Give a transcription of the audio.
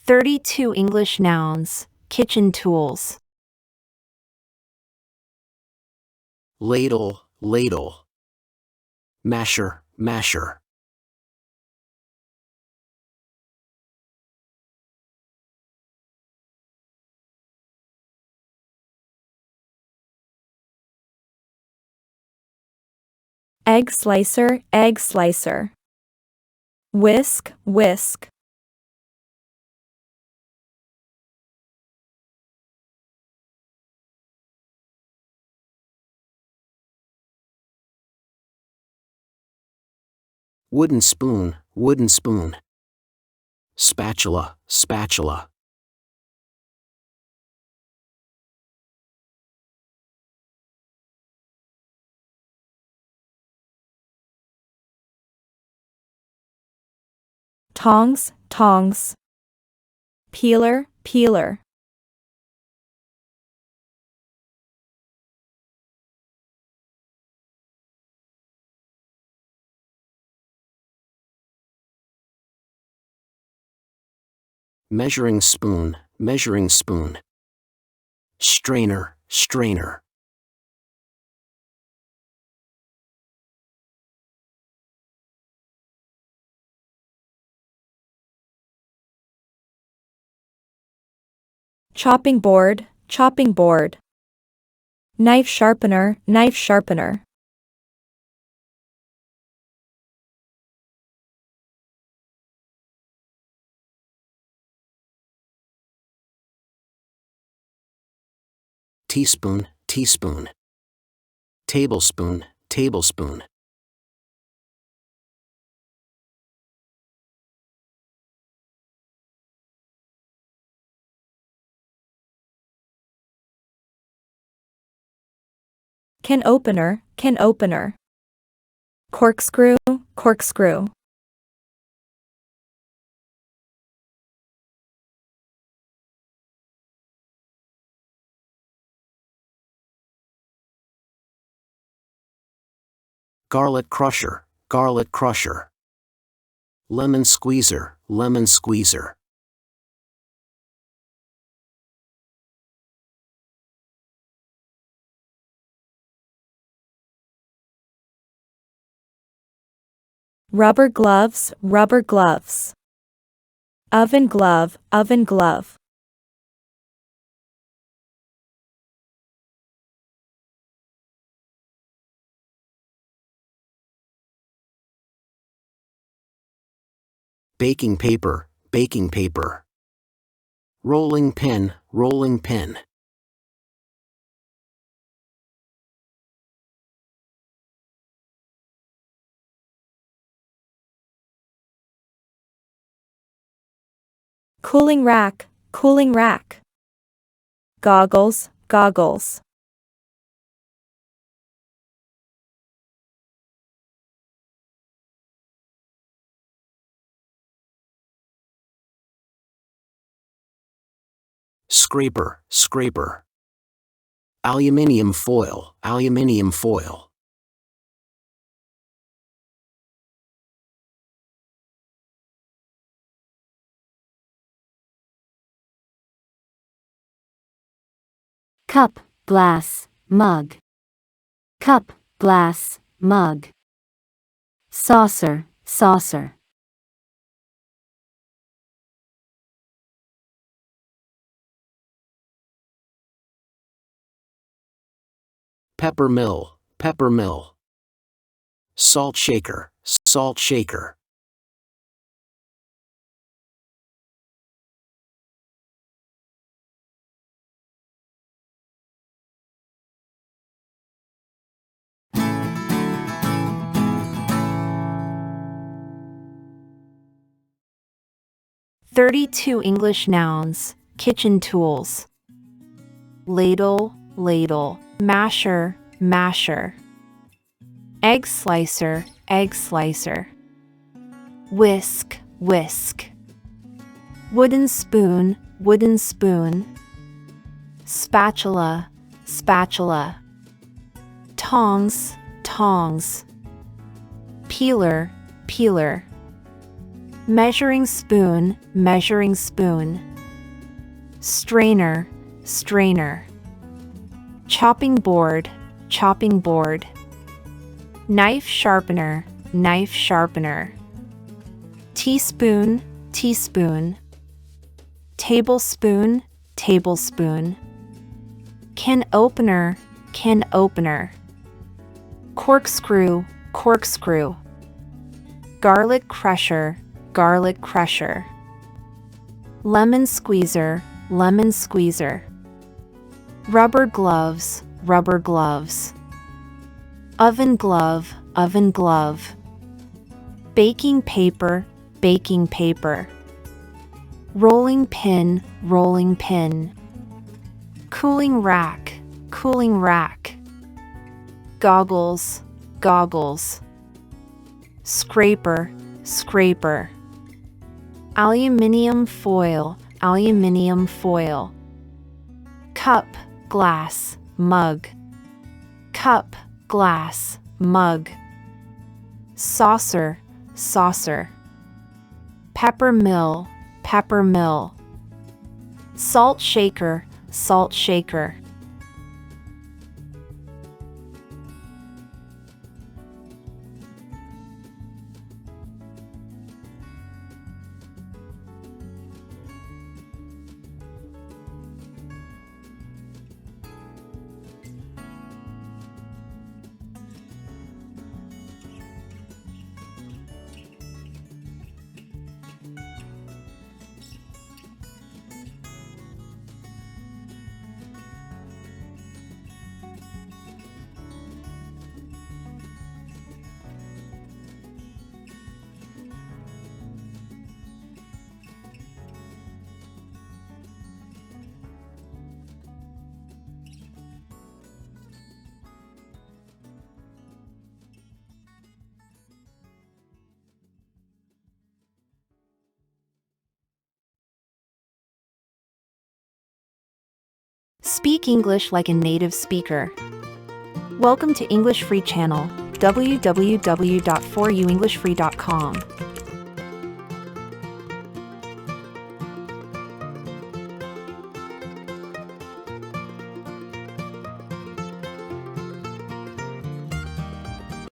32 English nouns, kitchen tools. Ladle, ladle. Masher, masher. Egg slicer, egg slicer. Whisk, whisk. Wooden spoon, wooden spoon. Spatula, spatula. Tongs, tongs. Peeler, peeler. Measuring spoon, measuring spoon. Strainer, strainer. Chopping board, chopping board. Knife sharpener, knife sharpener. Teaspoon, teaspoon. Tablespoon, tablespoon. Can opener, can opener. Corkscrew, corkscrew. Garlic crusher, garlic crusher. Lemon squeezer, lemon squeezer. Rubber gloves, rubber gloves. Oven glove, oven glove. Baking paper, baking paper. Rolling pin, rolling pin. Cooling rack, cooling rack. Goggles, goggles. Scraper, scraper. Aluminium foil, aluminium foil. Cup, glass, mug. Cup, glass, mug. Saucer, saucer. Pepper mill, pepper mill. Salt shaker, salt shaker. "32 English nouns, kitchen tools. Ladle, ladle. Masher, masher. Egg slicer, egg slicer. Whisk, whisk. Wooden spoon, wooden spoon. Spatula, spatula. Tongs, tongs. Peeler, peeler. Measuring spoon, measuring spoon. Strainer, strainer. Chopping board, chopping board. Knife sharpener, knife sharpener. Teaspoon, teaspoon. Tablespoon, tablespoon. Can opener, can opener. Corkscrew, corkscrew. Garlic crusher, garlic crusher. Lemon squeezer, lemon squeezer. Rubber gloves, rubber gloves. Oven glove, oven glove. Baking paper, baking paper. Rolling pin, rolling pin. Cooling rack, cooling rack. Goggles, goggles. Scraper, scraper. Aluminium foil, aluminium foil. Cup, glass, mug. Cup, glass, mug. Saucer, saucer. Pepper mill, pepper mill. Salt shaker, salt shaker. Speak English like a native speaker. Welcome to English Free Channel, www.4uenglishfree.com.